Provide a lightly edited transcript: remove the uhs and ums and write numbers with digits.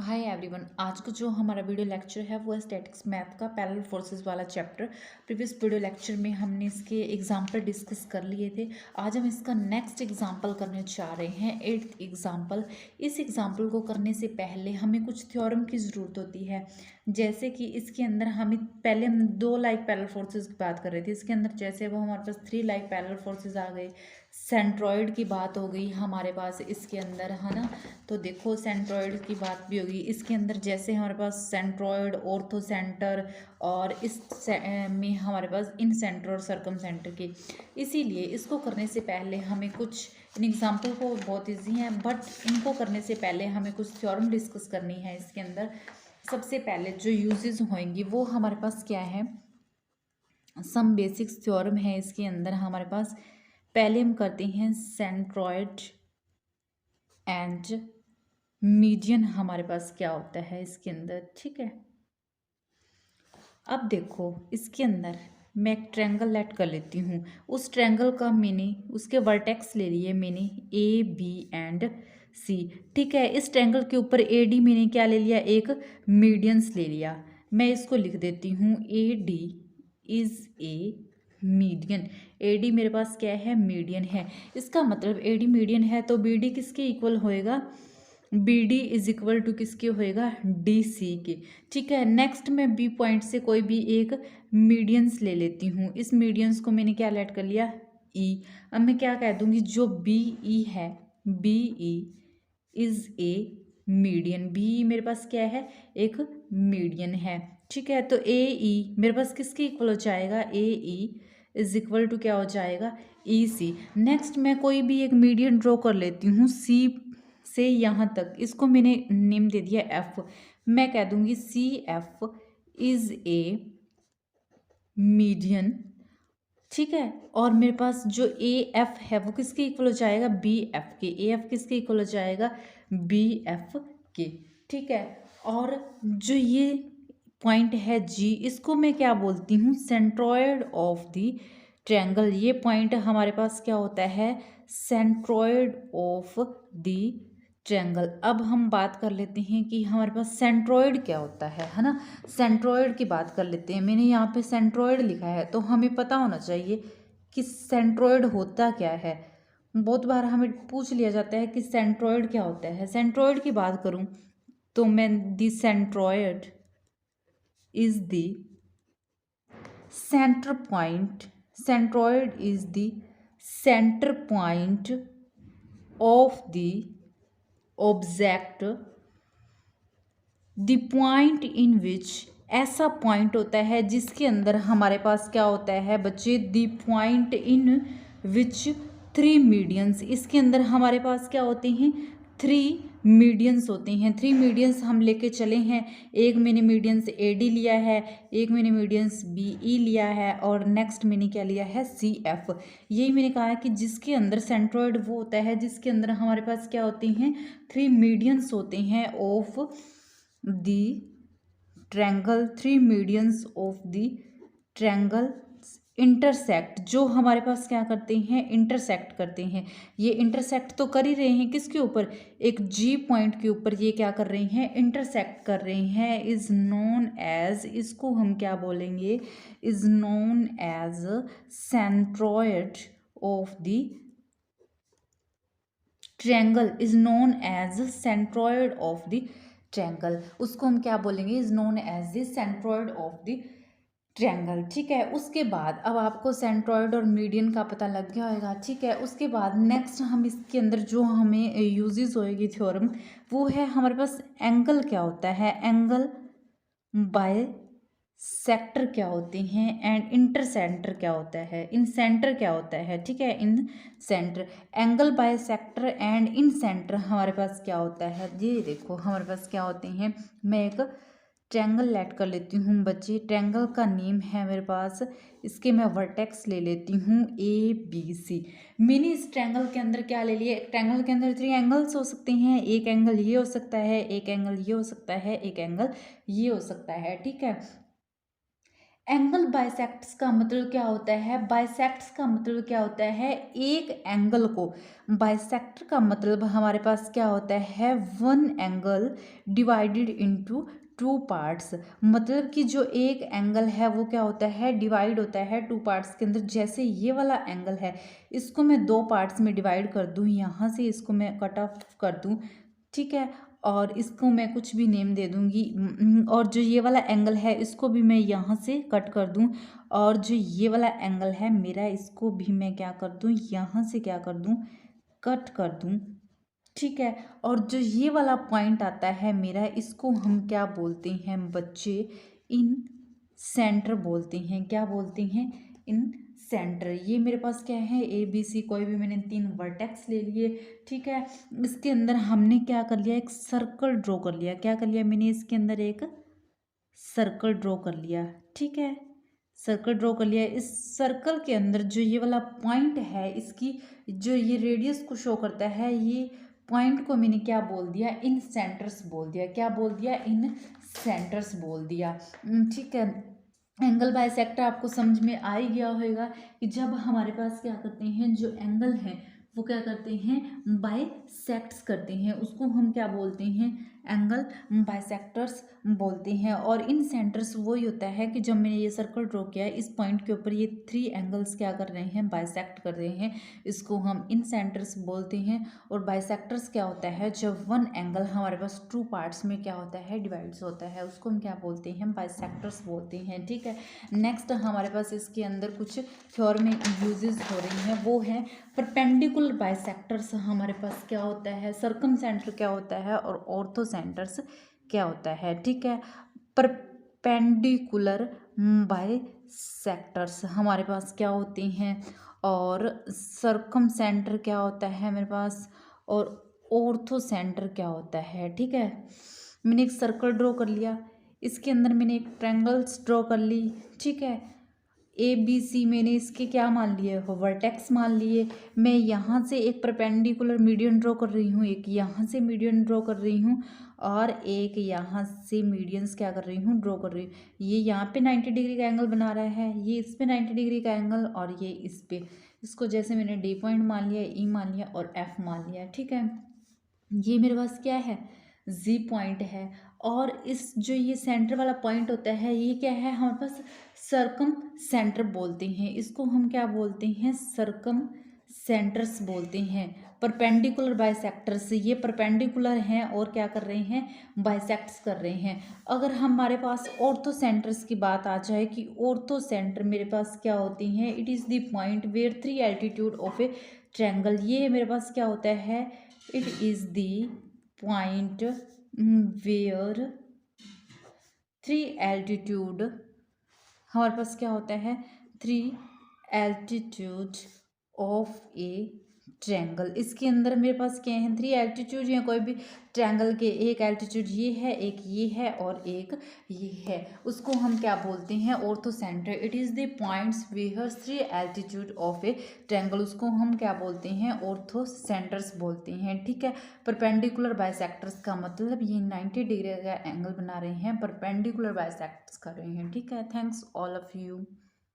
Hi everyone. आज का जो हमारा वीडियो लेक्चर है वो है स्टैटिक्स मैथ का पैरेलल फोर्सेस वाला चैप्टर। प्रीवियस वीडियो लेक्चर में हमने इसके एग्जाम्पल डिस्कस कर लिए थे। आज हम इसका नेक्स्ट एग्जाम्पल करने जा रहे हैं, 8th एग्जाम्पल। इस एग्जाम्पल को करने से पहले हमें कुछ थ्योरम की ज़रूरत होती है। जैसे कि इसके अंदर हमें पहले हम 2 लाइक पैरेलल फोर्सेस की बात कर रहे थे। इसके अंदर जैसे वो हमारे पास 3 लाइक पैरेलल फोर्सेस आ गए। सेंट्रॉइड की बात हो गई हमारे पास इसके अंदर, है ना। तो देखो सेंट्रॉइड की बात भी होगी इसके अंदर। जैसे हमारे पास सेंट्रॉइड, ऑर्थो सेंटर और में हमारे पास इन सेंटर और सर्कम सेंटर की। इसीलिए इसको करने से पहले हमें कुछ इन एग्जाम्पल को बहुत इजी है, बट इनको करने से पहले हमें कुछ थ्योरम डिस्कस करनी है इसके अंदर। सबसे पहले जो यूजेस होंगी वो हमारे पास क्या है, सम बेसिक्स थ्योरम है इसके अंदर हमारे पास। पहले हम करते हैं सेंट्रॉइड एंड मीडियन हमारे पास क्या होता है इसके अंदर, ठीक है। अब देखो इसके अंदर मैं एक ट्रायंगल लेट कर लेती हूँ। उस ट्रायंगल का मैंने उसके वर्टेक्स ले लिए, मैंने ए बी एंड सी, ठीक है। इस ट्रायंगल के ऊपर ए डी मैंने क्या ले लिया, एक मीडियंस ले लिया। मैं इसको लिख देती हूँ A D is a median. A D मेरे पास क्या है, मीडियन है। इसका मतलब ए डी मीडियन है तो बी डी किसके इक्वल होएगा, B D is equal to किसके होएगा, डी सी के, ठीक है। नेक्स्ट मैं बी पॉइंट से कोई भी एक मीडियंस ले लेती हूँ। इस मीडियंस को मैंने क्या लेट कर लिया, ई। अब मैं क्या कह दूंगी, जो बी ई है, B E is a median. B E मेरे पास क्या है, एक मीडियन है, ठीक है। तो ए ई मेरे पास किसके इक्वल हो जाएगा, ए ई इज इक्वल टू क्या हो जाएगा, ई सी। नेक्स्ट मैं कोई भी एक मीडियन ड्रॉ कर लेती हूँ सी से यहाँ तक। इसको मैंने नेम दे दिया एफ। मैं कह दूंगी C F is a median, ठीक है। और मेरे पास जो ए एफ है वो किसके इक्वल हो जाएगा, बी एफ के। ए एफ किसके इक्वल हो जाएगा, बी एफ के, ठीक है। और जो ये पॉइंट है जी, इसको मैं क्या बोलती हूँ, सेंट्रॉयड ऑफ द ट्रायंगल। ये पॉइंट हमारे पास क्या होता है, सेंट्रॉयड ऑफ द ट्रायंगल। अब हम बात कर लेते हैं कि हमारे पास सेंट्रॉयड क्या होता है ना। सेंट्रॉयड की बात कर लेते हैं। मैंने यहाँ पे सेंट्रॉयड लिखा है तो हमें पता होना चाहिए कि सेंट्रॉयड होता क्या है। बहुत बार हमें पूछ लिया जाता है कि सेंट्रॉयड क्या होता है। सेंट्रॉयड की बात करूँ तो मैं the centroid is the center point, centroid is the center point of the object, the point in which, ऐसा पॉइंट होता है जिसके अंदर हमारे पास क्या होता है बच्चे, the point in which 3 medians. इसके अंदर हमारे पास क्या होते हैं, 3 मीडियंस होते हैं। 3 मीडियंस हम लेके चले हैं। एक मैंने मीडियंस ए डी लिया है, एक मैंने मीडियंस बी ई लिया है और नेक्स्ट मैंने क्या लिया है, सी एफ। यही मैंने कहा है कि जिसके अंदर सेंट्रॉयड वो होता है जिसके अंदर हमारे पास क्या होते हैं, 3 मीडियंस होते हैं of the triangle. 3 medians of the triangle intersect, जो हमारे पास क्या करते हैं, इंटरसेक्ट करते हैं। ये इंटरसेक्ट तो कर ही रहे हैं किसके ऊपर, एक जी पॉइंट के ऊपर ये क्या कर रहे हैं, इंटरसेक्ट कर रहे हैं। इज नोन एज, इसको हम क्या बोलेंगे, is known as centroid of the triangle, is known as centroid of the triangle. उसको हम क्या बोलेंगे, is known as the centroid of the triangle, ठीक है। उसके बाद अब आपको सेंट्रॉयड और मीडियन का पता लग गया होगा, ठीक है। उसके बाद नेक्स्ट हम इसके अंदर जो हमें यूजेस होएगी थ्योरम, वो है हमारे पास एंगल क्या होता है, एंगल बाय सेक्टर क्या होते हैं एंड इंटर सेंटर क्या होता है, इन सेंटर क्या होता है, ठीक है। Incentre, angle bisector and incentre पास क्या होता है, ये देखो हमारे पास क्या होते हैं। मैं एक ट्रायंगल लेट कर लेती हूँ बच्चे। ट्रायंगल का नेम है मेरे पास, इसके मैं वर्टेक्स ले लेती हूँ ए बी सी। मैंने इस ट्रायंगल के अंदर क्या ले लिया, ट्रायंगल के अंदर 3 एंगल्स हो सकते हैं। एक एंगल ये हो सकता है, एक एंगल ये हो सकता है, एक एंगल ये हो सकता है, ठीक है। एंगल बाइसेक्ट्स का मतलब क्या होता है? बाइसेक्ट्स का मतलब क्या होता है? एक एंगल को, बाइसेक्टर का मतलब हमारे पास क्या होता है? One angle divided into two parts. मतलब कि जो एक एंगल है वो क्या होता है? डिवाइड होता है टू पार्ट्स के अंदर। जैसे ये वाला एंगल है, इसको मैं दो पार्ट्स में डिवाइड कर दूं, यहाँ से इसको मैं कट ऑफ कर दूं, ठीक है, और इसको मैं कुछ भी नेम दे दूंगी। और जो ये वाला एंगल है इसको भी मैं यहाँ से कट कर दूं, और जो ये वाला एंगल है मेरा, इसको भी मैं क्या कर दूं? यहाँ से क्या कर दूं? कट कर दूं, ठीक है। और जो ये वाला पॉइंट आता है मेरा, इसको हम क्या बोलते हैं बच्चे? इन सेंटर बोलते हैं। क्या बोलते हैं? इन सेंटर। ये मेरे पास क्या है? ए बी सी, कोई भी मैंने तीन वर्टेक्स ले लिए, ठीक है। इसके अंदर हमने क्या कर लिया? एक सर्कल ड्रॉ कर लिया। क्या कर लिया मैंने? इसके अंदर एक सर्कल ड्रॉ कर लिया, ठीक है। सर्कल ड्रॉ कर लिया। इस सर्कल के अंदर जो ये वाला पॉइंट है, इसकी जो ये रेडियस को शो करता है, ये पॉइंट को मैंने क्या बोल दिया? इन सेंटर्स बोल दिया। क्या बोल दिया? इन सेंटर्स बोल दिया, ठीक है। एंगल बाइसेक्टर आपको समझ में आ ही गया होगा कि जब हमारे पास क्या करते हैं, जो एंगल है वो क्या करते हैं? बाइसेक्ट्स करते हैं, उसको हम क्या बोलते हैं? एंगल बाइसेक्टर्स बोलते हैं। और इन सेंटर्स वही होता है कि जब मैंने ये सर्कल ड्रॉ किया, इस पॉइंट के ऊपर ये थ्री एंगल्स क्या कर रहे हैं? बाइसेक्ट कर रहे हैं, इसको हम इन सेंटर्स बोलते हैं। और बाइसेक्टर्स क्या होता है? जब वन एंगल हमारे पास टू पार्ट्स में क्या होता है? डिवाइड्स होता है, उसको हम क्या बोलते हैं? बाइसेक्टर्स बोलते हैं, ठीक है। नेक्स्ट हमारे पास इसके अंदर कुछ थ्योरम में यूजेस हो रही हैं, वो है परपेंडिकुलर बाइसेक्टर्स हमारे पास क्या होता है? सर्कम सेंटर क्या होता है? और ऑर्थो सेंटर्स क्या होता है, ठीक है। परपेंडिकुलर बाइसेक्टर्स हमारे पास क्या होते हैं? और सर्कम सेंटर क्या होता है मेरे पास? और ऑर्थो सेंटर क्या होता है, ठीक है। मैंने एक सर्कल ड्रॉ कर लिया, इसके अंदर मैंने एक ट्रायंगल्स ड्रॉ कर ली, ठीक है। ए बी सी मैंने इसके क्या मान लिए? वर्टेक्स मान लिए। मैं यहाँ से एक परपेंडिकुलर मीडियन ड्रॉ कर रही हूँ, एक यहाँ से मीडियन ड्रॉ कर रही हूँ, और एक यहाँ से मीडियंस क्या कर रही हूँ? ड्रॉ कर रही हूँ। ये यहाँ पे 90 डिग्री का एंगल बना रहा है, ये इस पे 90 डिग्री का एंगल, और ये इस पे। इसको जैसे मैंने डी पॉइंट मान लिया, ई मान लिया और एफ मान लिया, ठीक है। ये मेरे पास क्या है? जी पॉइंट है। और इस जो ये सेंटर वाला पॉइंट होता है, ये क्या है हमारे पास? सर्कम सेंटर बोलते हैं, इसको हम क्या बोलते हैं? सर्कम सेंटर्स बोलते हैं। परपेंडिकुलर बाइसेक्टर्स, ये परपेंडिकुलर हैं और क्या कर रहे हैं? बाइसेक्ट्स कर रहे हैं। अगर हमारे पास ऑर्थो सेंटर्स की बात आ जाए कि ऑर्थो सेंटर मेरे पास क्या होती हैं? It is the point where three altitude of a triangle. ये मेरे पास क्या होता है? It is the point where three altitude, हमारे पास क्या होता है? Three altitude of a triangle. इसके अंदर मेरे पास क्या है? थ्री एल्टीट्यूड या कोई भी ट्रायंगल के, एक एल्टीट्यूड ये है, एक ये है और एक ये है, उसको हम क्या बोलते हैं? Orthocentre. It is the points where three altitude of a triangle, उसको हम क्या बोलते हैं? ऑर्थो सेंटर्स बोलते हैं, ठीक है। परपेंडिकुलर बाइसेक्टर्स का मतलब ये 90 डिग्री का एंगल बना रहे हैं, परपेंडिकुलर बाइसेक्टर्स कर रहे हैं, ठीक है। Thanks all of you.